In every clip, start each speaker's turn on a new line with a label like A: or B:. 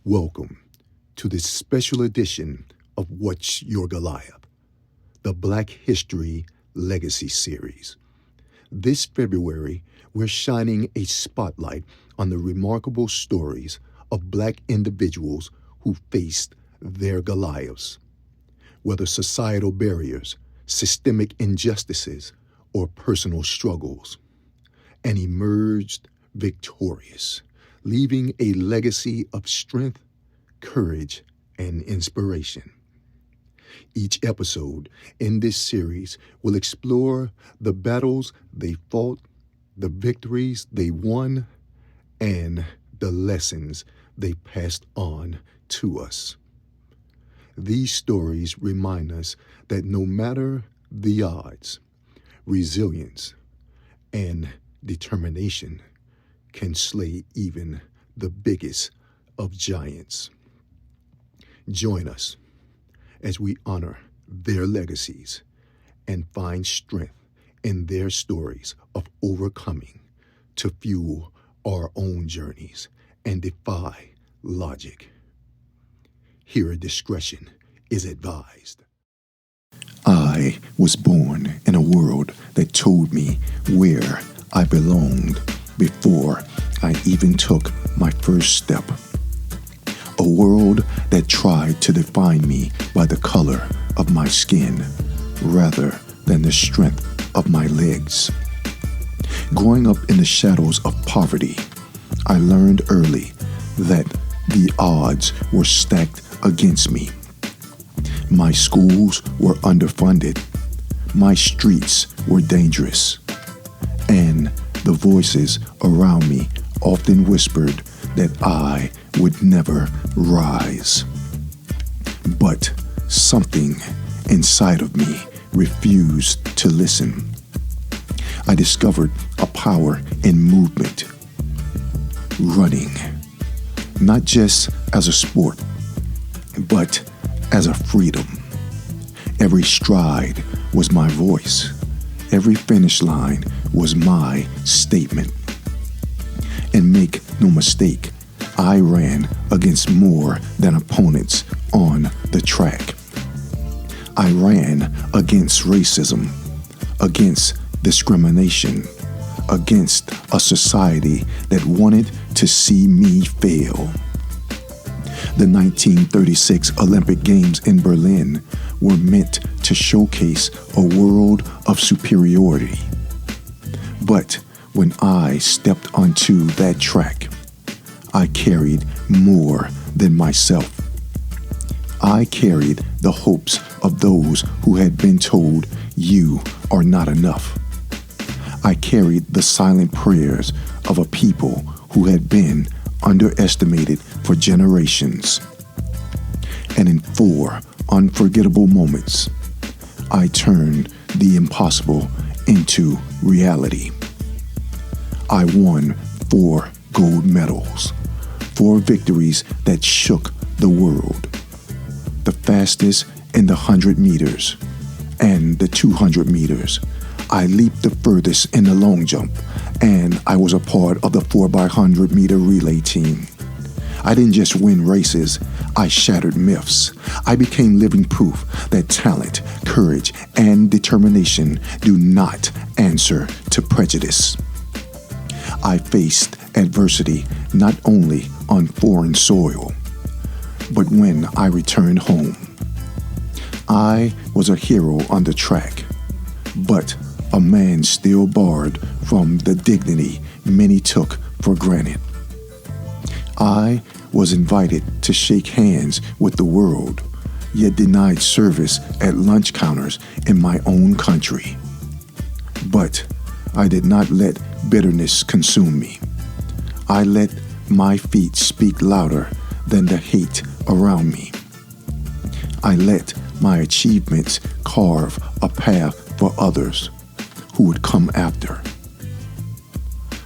A: Welcome to this special edition of What's Your Goliath, the Black History Legacy Series. This February, we're shining a spotlight on the remarkable stories of Black individuals who faced their Goliaths. Whether societal barriers, systemic injustices, or personal struggles, and emerged victorious, leaving a legacy of strength, courage, and inspiration. Each episode in this series will explore the battles they fought, the victories they won, and the lessons they passed on to us. These stories remind us that no matter the odds, resilience and determination can slay even the biggest of giants. Join us as we honor their legacies and find strength in their stories of overcoming to fuel our own journeys and defy logic. Here, discretion is advised. I was born in a world that told me where I belonged before I even took my first step. A world that tried to define me by the color of my skin rather than the strength of my legs. Growing up in the shadows of poverty, I learned early that the odds were stacked against me. My schools were underfunded, my streets were dangerous, and the voices around me often whispered that I would never rise. But something inside of me refused to listen. I discovered a power in movement, running, not just as a sport, but as a freedom. Every stride was my voice. Every finish line was my statement. And make no mistake, I ran against more than opponents on the track. I ran against racism, against discrimination, against a society that wanted to see me fail. The 1936 Olympic Games in Berlin were meant to showcase a world of superiority. But when I stepped onto that track, I carried more than myself. I carried the hopes of those who had been told, "You are not enough." I carried the silent prayers of a people who had been underestimated for generations. And in 4 unforgettable moments, I turned the impossible into reality. I won 4 gold medals, 4 victories that shook the world. The fastest in the 100 meters and the 200 meters. I leaped the furthest in the long jump, and I was a part of the 4x100 meter relay team. I didn't just win races, I shattered myths. I became living proof that talent, courage, and determination do not answer to prejudice. I faced adversity not only on foreign soil, but when I returned home. I was a hero on the track, but a man still barred from the dignity many took for granted. I was invited to shake hands with the world, yet denied service at lunch counters in my own country. But I did not let bitterness consume me. I let my feet speak louder than the hate around me. I let my achievements carve a path for others who would come after.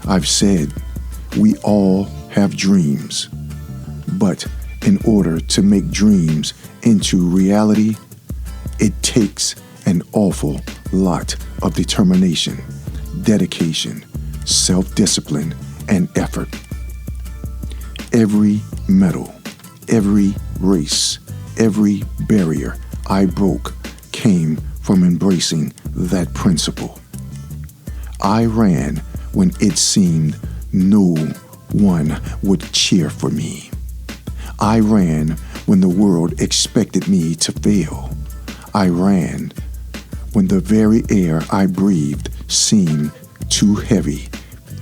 A: I've said we all have dreams, but in order to make dreams into reality, it takes an awful lot of determination, dedication, self-discipline, and effort. Every medal, every race, every barrier I broke came from embracing that principle. I ran when it seemed no one would cheer for me. I ran when the world expected me to fail. I ran when the very air I breathed seemed too heavy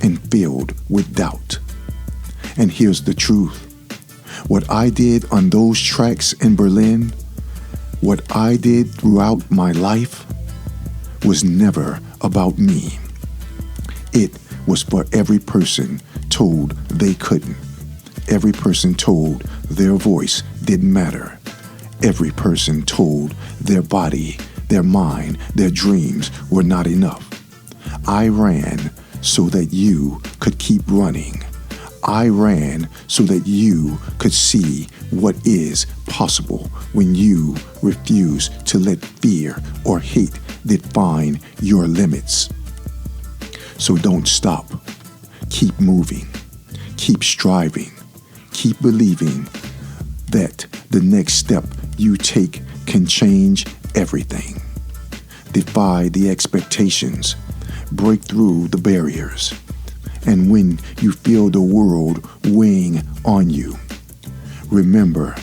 A: and filled with doubt. And here's the truth. What I did on those tracks in Berlin, what I did throughout my life, was never about me. It was for every person told they couldn't. Every person told their voice didn't matter. Every person told their body, their mind, their dreams were not enough. I ran so that you could keep running. I ran so that you could see what is possible when you refuse to let fear or hate define your limits. So don't stop. Keep moving. Keep striving. Keep believing that the next step you take can change everything. Defy the expectations. Break through the barriers. And when you feel the world weighing on you, remember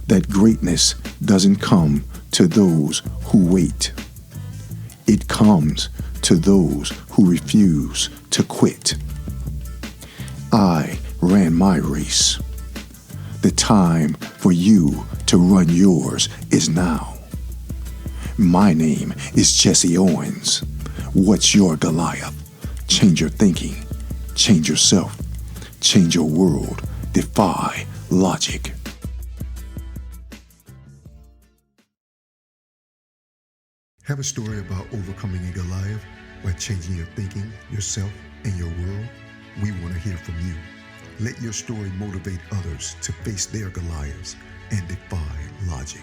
A: that greatness doesn't come to those who wait. It comes to those who refuse to quit. I ran my race. The time for you to run yours is now. My name is Jesse Owens. What's your Goliath? Change your thinking. Change yourself. Change your world. Defy logic.
B: Have a story about overcoming a Goliath by changing your thinking, yourself, and your world? We want to hear from you. Let your story motivate others to face their Goliaths and defy logic.